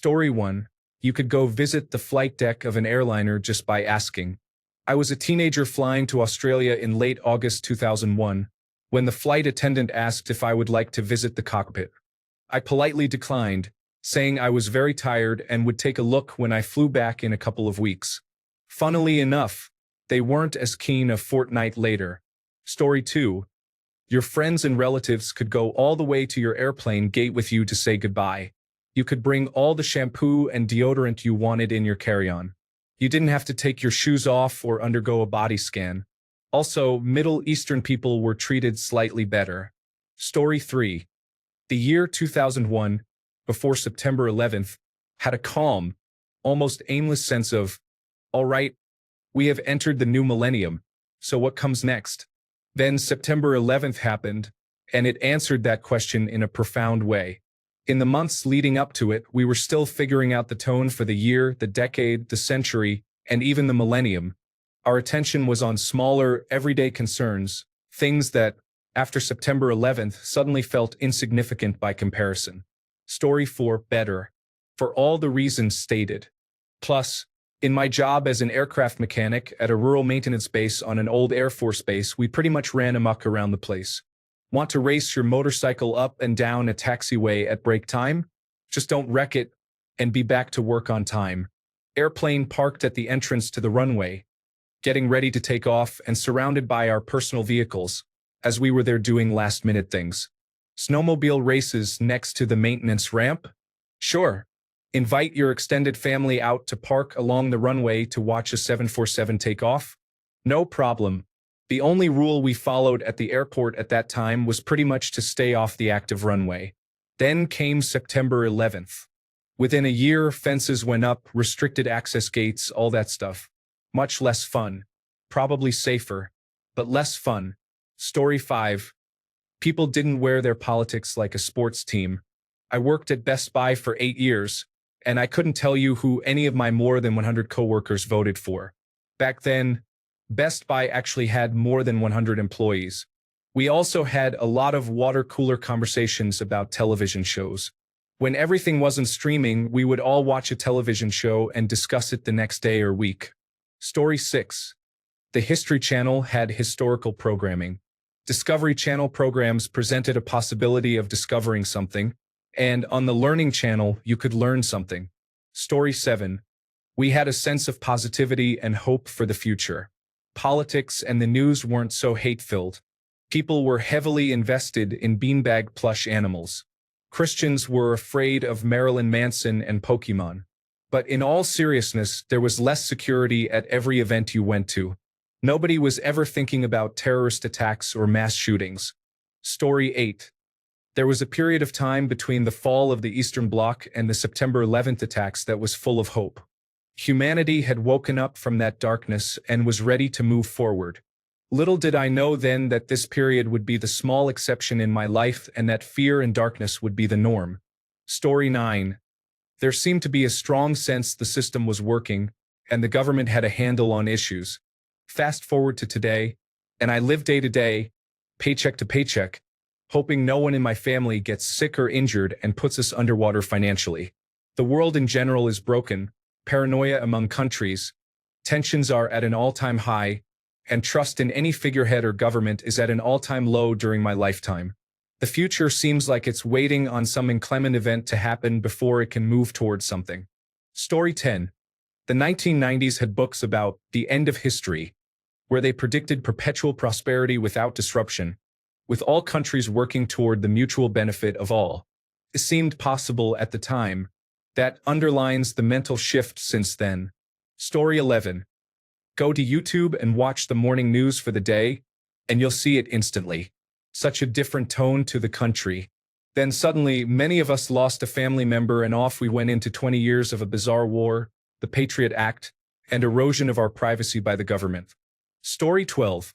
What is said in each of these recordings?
Story 1. You could go visit the flight deck of an airliner just by asking. I was a teenager flying to Australia in late August 2001, when the flight attendant asked if I would like to visit the cockpit. I politely declined, saying I was very tired and would take a look when I flew back in a couple of weeks. Funnily enough, they weren't as keen a fortnight later. Story 2. Your friends and relatives could go all the way to your airplane gate with you to say goodbye. You could bring all the shampoo and deodorant you wanted in your carry-on. You didn't have to take your shoes off or undergo a body scan. Also, Middle Eastern people were treated slightly better. Story 3. The year 2001, before September 11th, had a calm, almost aimless sense of, all right, we have entered the new millennium, so what comes next? Then September 11th happened, and it answered that question in a profound way. In the months leading up to it, we were still figuring out the tone for the year, the decade, the century, and even the millennium. Our attention was on smaller, everyday concerns, things that, after September 11th, suddenly felt insignificant by comparison. Story 4. Better. For all the reasons stated. Plus, in my job as an aircraft mechanic at a rural maintenance base on an old Air Force base, we pretty much ran amok around the place. Want to race your motorcycle up and down a taxiway at break time? Just don't wreck it and be back to work on time. Airplane parked at the entrance to the runway, getting ready to take off and surrounded by our personal vehicles, as we were there doing last-minute things. Snowmobile races next to the maintenance ramp? Sure. Invite your extended family out to park along the runway to watch a 747 take off? No problem. The only rule we followed at the airport at that time was pretty much to stay off the active runway. Then came September 11th. Within a year, fences went up, restricted access gates, all that stuff. Much less fun. Probably safer, but less fun. Story 5. People didn't wear their politics like a sports team. I worked at Best Buy for 8 years, and I couldn't tell you who any of my more than 100 coworkers voted for. Back then, Best Buy actually had more than 100 employees. We also had a lot of water cooler conversations about television shows. When everything wasn't streaming, we would all watch a television show and discuss it the next day or week. Story 6. The History Channel had historical programming. Discovery Channel programs presented a possibility of discovering something, and on the Learning Channel, you could learn something. Story 7. We had a sense of positivity and hope for the future. Politics and the news weren't so hate-filled. People were heavily invested in beanbag plush animals. Christians were afraid of Marilyn Manson and Pokemon. But in all seriousness, there was less security at every event you went to. Nobody was ever thinking about terrorist attacks or mass shootings. Story 8. There was a period of time between the fall of the Eastern Bloc and the September 11th attacks that was full of hope. Humanity had woken up from that darkness and was ready to move forward. Little did I know then that this period would be the small exception in my life and that fear and darkness would be the norm. Story 9. There seemed to be a strong sense the system was working, and the government had a handle on issues. Fast forward to today, and I live day to day, paycheck to paycheck, hoping no one in my family gets sick or injured and puts us underwater financially. The world in general is broken, paranoia among countries, tensions are at an all-time high, and trust in any figurehead or government is at an all-time low during my lifetime. The future seems like it's waiting on some inclement event to happen before it can move towards something. Story 10. The 1990s had books about the end of history, where they predicted perpetual prosperity without disruption, with all countries working toward the mutual benefit of all. It seemed possible at the time. That underlines the mental shift since then. Story 11. Go to YouTube and watch the morning news for the day, and you'll see it instantly. Such a different tone to the country. Then suddenly, many of us lost a family member and off we went into 20 years of a bizarre war, the Patriot Act, and erosion of our privacy by the government. Story 12.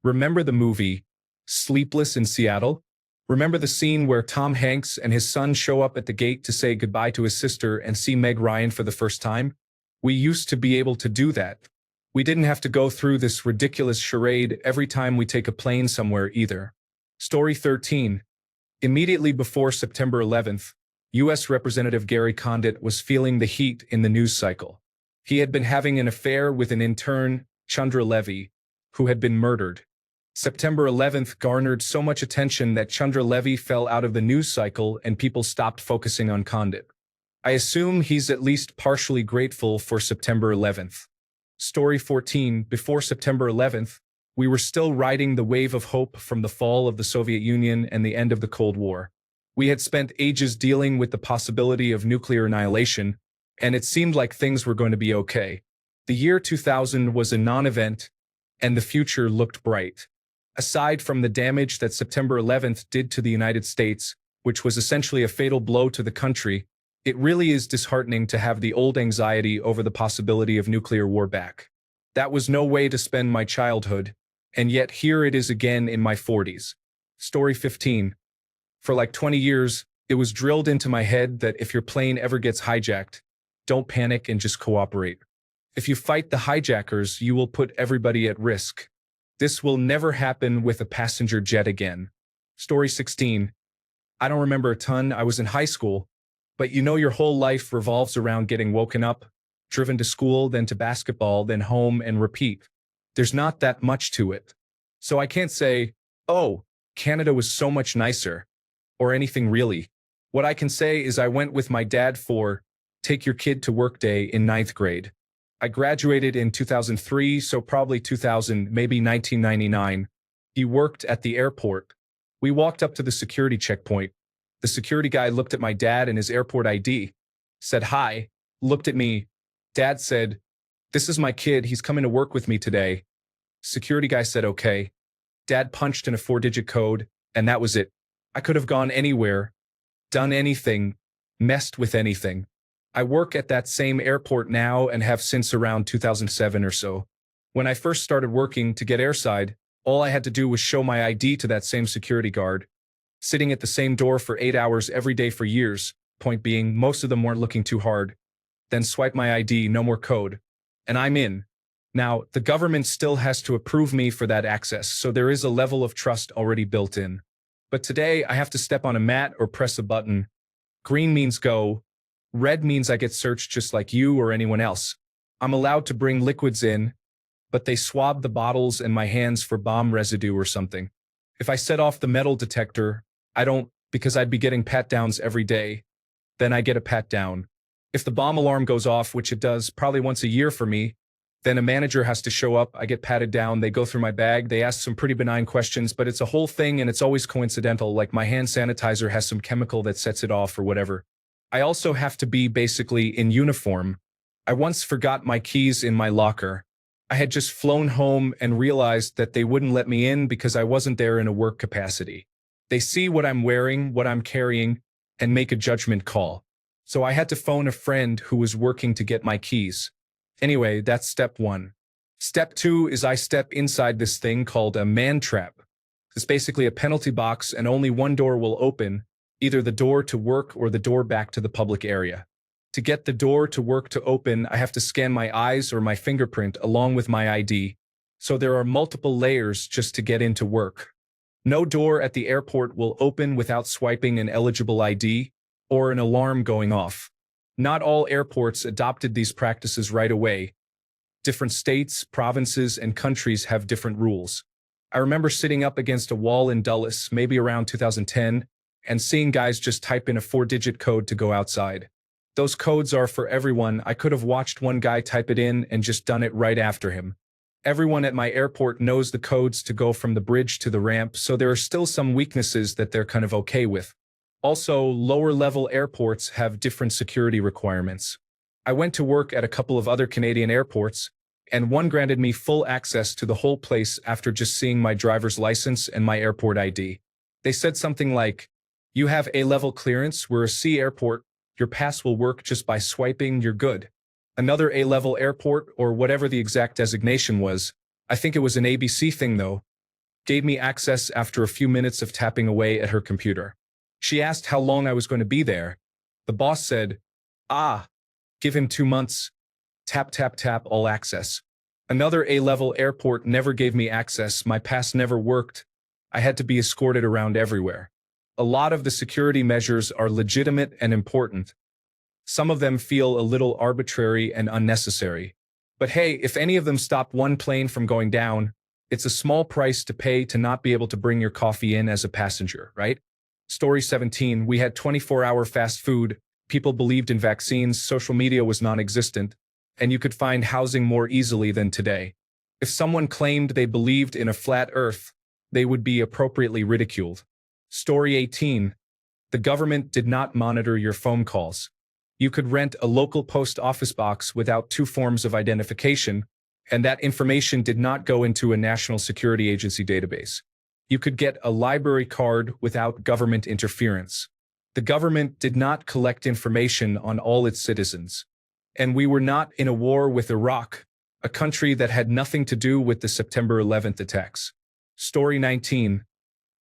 Remember the movie Sleepless in Seattle? Remember the scene where Tom Hanks and his son show up at the gate to say goodbye to his sister and see Meg Ryan for the first time? We used to be able to do that. We didn't have to go through this ridiculous charade every time we take a plane somewhere either. Story 13. Immediately before September 11th, U.S. Representative Gary Condit was feeling the heat in the news cycle. He had been having an affair with an intern, Chandra Levy, who had been murdered. September 11th garnered so much attention that Chandra Levy fell out of the news cycle and people stopped focusing on Condit. I assume he's at least partially grateful for September 11th. Story 14. Before September 11th, we were still riding the wave of hope from the fall of the Soviet Union and the end of the Cold War. We had spent ages dealing with the possibility of nuclear annihilation, and it seemed like things were going to be okay. The year 2000 was a non-event, and the future looked bright. Aside from the damage that September 11th did to the United States, which was essentially a fatal blow to the country, it really is disheartening to have the old anxiety over the possibility of nuclear war back. That was no way to spend my childhood, and yet here it is again in my 40s. Story 15. For like 20 years, it was drilled into my head that if your plane ever gets hijacked, don't panic and just cooperate. If you fight the hijackers, you will put everybody at risk. This will never happen with a passenger jet again. Story 16. I don't remember a ton. I was in high school, but you know your whole life revolves around getting woken up, driven to school, then to basketball, then home, and repeat. There's not that much to it. So I can't say, oh, Canada was so much nicer, or anything really. What I can say is I went with my dad for Take Your Kid to Work Day in 9th grade. I graduated in 2003, so probably 2000, maybe 1999. He worked at the airport. We walked up to the security checkpoint. The security guy looked at my dad and his airport ID, said hi, looked at me. Dad said, "This is my kid, he's coming to work with me today." Security guy said okay. Dad punched in a 4-digit code, and that was it. I could have gone anywhere, done anything, messed with anything. I work at that same airport now and have since around 2007 or so. When I first started working to get airside, all I had to do was show my ID to that same security guard. Sitting at the same door for 8 hours every day for years, point being, most of them weren't looking too hard. Then swipe my ID, no more code. And I'm in. Now, the government still has to approve me for that access, so there is a level of trust already built in. But today, I have to step on a mat or press a button. Green means go. Red means I get searched just like you or anyone else. I'm allowed to bring liquids in, but they swab the bottles and my hands for bomb residue or something. If I set off the metal detector, I don't, because I'd be getting pat-downs every day. Then I get a pat-down. If the bomb alarm goes off, which it does probably once a year for me, then a manager has to show up, I get patted down, they go through my bag, they ask some pretty benign questions, but it's a whole thing and it's always coincidental, like my hand sanitizer has some chemical that sets it off or whatever. I also have to be basically in uniform. I once forgot my keys in my locker. I had just flown home and realized that they wouldn't let me in because I wasn't there in a work capacity. They see what I'm wearing, what I'm carrying, and make a judgment call. So I had to phone a friend who was working to get my keys. Anyway, that's step 1. Step 2 is I step inside this thing called a man trap. It's basically a penalty box and only one door will open, either the door to work or the door back to the public area. To get the door to work to open, I have to scan my eyes or my fingerprint along with my ID. So there are multiple layers just to get into work. No door at the airport will open without swiping an eligible ID or an alarm going off. Not all airports adopted these practices right away. Different states, provinces, and countries have different rules. I remember sitting up against a wall in Dulles, maybe around 2010, and seeing guys just type in a 4-digit code to go outside. Those codes are for everyone. I could have watched one guy type it in and just done it right after him. Everyone at my airport knows the codes to go from the bridge to the ramp, so there are still some weaknesses that they're kind of okay with. Also, lower-level airports have different security requirements. I went to work at a couple of other Canadian airports, and one granted me full access to the whole place after just seeing my driver's license and my airport ID. They said something like, "You have A-level clearance, we're a C airport, your pass will work just by swiping, you're good." Another A-level airport, or whatever the exact designation was, I think it was an ABC thing though, gave me access after a few minutes of tapping away at her computer. She asked how long I was going to be there. The boss said, give him 2 months. Tap, tap, tap, all access. Another A-level airport never gave me access, my pass never worked. I had to be escorted around everywhere. A lot of the security measures are legitimate and important. Some of them feel a little arbitrary and unnecessary. But hey, if any of them stop one plane from going down, it's a small price to pay to not be able to bring your coffee in as a passenger, right? Story 17, we had 24-hour fast food, people believed in vaccines, social media was non-existent, and you could find housing more easily than today. If someone claimed they believed in a flat earth, they would be appropriately ridiculed. Story 18, the government did not monitor your phone calls. You could rent a local post office box without two forms of identification, and that information did not go into a national security agency database. You could get a library card without government interference. The government did not collect information on all its citizens. And we were not in a war with Iraq, a country that had nothing to do with the September 11th attacks. Story 19.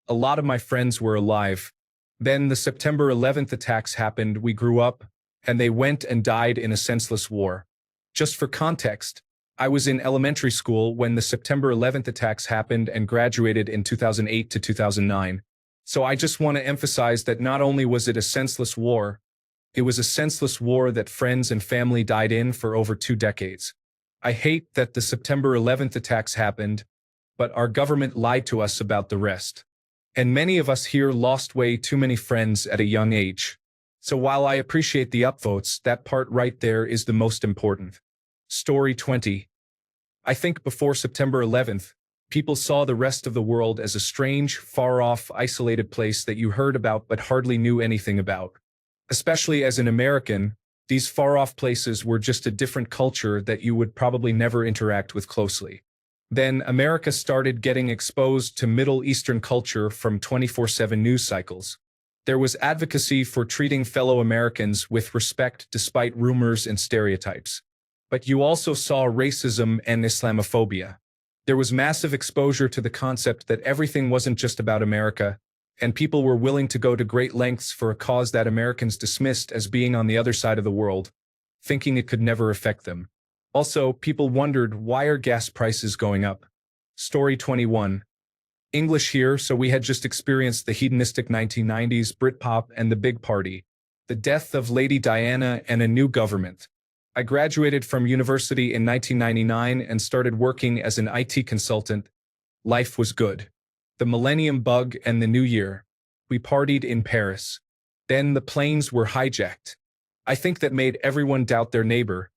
A lot of my friends were alive. Then the September 11th attacks happened, we grew up, and they went and died in a senseless war. Just for context, I was in elementary school when the September 11th attacks happened and graduated in 2008 to 2009. So I just want to emphasize that not only was it a senseless war, it was a senseless war that friends and family died in for over 2 decades. I hate that the September 11th attacks happened, but our government lied to us about the rest. And many of us here lost way too many friends at a young age. So while I appreciate the upvotes, that part right there is the most important. Story 20. I think before September 11th, people saw the rest of the world as a strange, far-off, isolated place that you heard about but hardly knew anything about. Especially as an American, these far-off places were just a different culture that you would probably never interact with closely. Then America started getting exposed to Middle Eastern culture from 24/7 news cycles. There was advocacy for treating fellow Americans with respect despite rumors and stereotypes. But you also saw racism and Islamophobia. There was massive exposure to the concept that everything wasn't just about America, and people were willing to go to great lengths for a cause that Americans dismissed as being on the other side of the world, thinking it could never affect them. Also, people wondered, why are gas prices going up? Story 21. English here, so we had just experienced the hedonistic 1990s, Britpop, and the big party, the death of Lady Diana, and a new government. I graduated from university in 1999 and started working as an IT consultant. Life was good. The millennium bug and the new year. We partied in Paris. Then the planes were hijacked. I think that made everyone doubt their neighbor.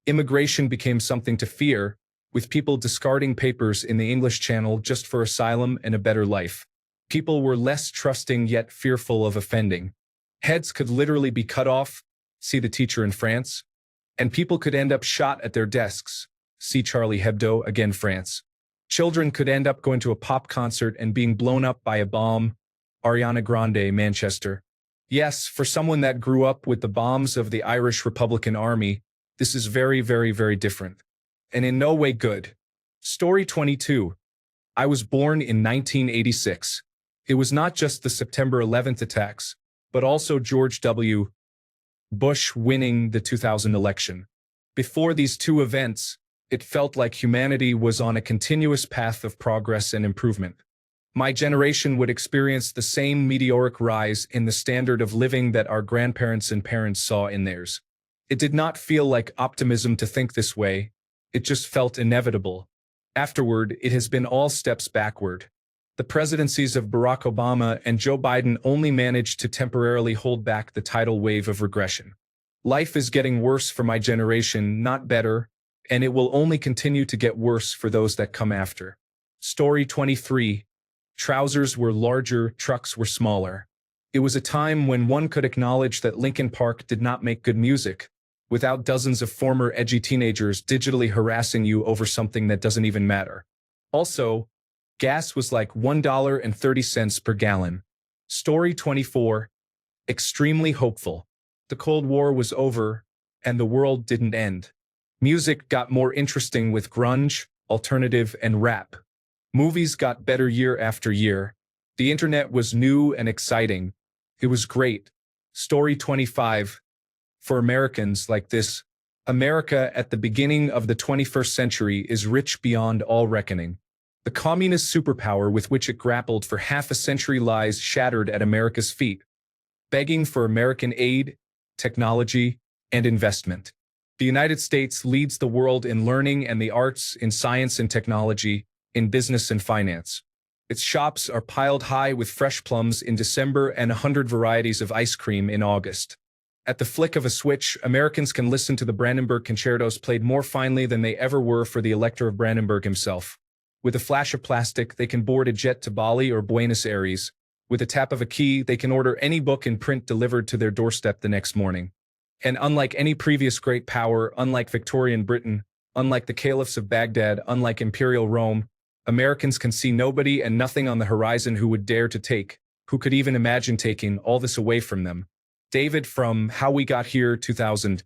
Immigration became something to fear, with people discarding papers in the English Channel just for asylum and a better life. People were less trusting yet fearful of offending. Heads could literally be cut off, see the teacher in France, and people could end up shot at their desks, see Charlie Hebdo, again France. Children could end up going to a pop concert and being blown up by a bomb, Ariana Grande, Manchester. Yes, for someone that grew up with the bombs of the Irish Republican Army, this is very, very, very different. And in no way good. Story 22. I was born in 1986. It was not just the September 11th attacks, but also George W. Bush winning the 2000 election. Before these two events, it felt like humanity was on a continuous path of progress and improvement. My generation would experience the same meteoric rise in the standard of living that our grandparents and parents saw in theirs. It did not feel like optimism to think this way. It just felt inevitable. Afterward, it has been all steps backward. The presidencies of Barack Obama and Joe Biden only managed to temporarily hold back the tidal wave of regression. Life is getting worse for my generation, not better, and it will only continue to get worse for those that come after. Story 23. Trousers were larger, trucks were smaller. It was a time when one could acknowledge that Linkin Park did not make good music, without dozens of former edgy teenagers digitally harassing you over something that doesn't even matter. Also, gas was like $1.30 per gallon. Story 24. Extremely hopeful. The Cold War was over, and the world didn't end. Music got more interesting with grunge, alternative, and rap. Movies got better year after year. The internet was new and exciting. It was great. Story 25. For Americans like this, America at the beginning of the 21st century is rich beyond all reckoning. The communist superpower with which it grappled for half a century lies shattered at America's feet, begging for American aid, technology, and investment. The United States leads the world in learning and the arts, in science and technology, in business and finance. Its shops are piled high with fresh plums in December and 100 varieties of ice cream in August. At the flick of a switch, Americans can listen to the Brandenburg concertos played more finely than they ever were for the Elector of Brandenburg himself. With a flash of plastic, they can board a jet to Bali or Buenos Aires. With a tap of a key, they can order any book in print delivered to their doorstep the next morning. And unlike any previous great power, unlike Victorian Britain, unlike the caliphs of Baghdad, unlike Imperial Rome, Americans can see nobody and nothing on the horizon who would dare to take, who could even imagine taking, all this away from them. David from How We Got Here 2000.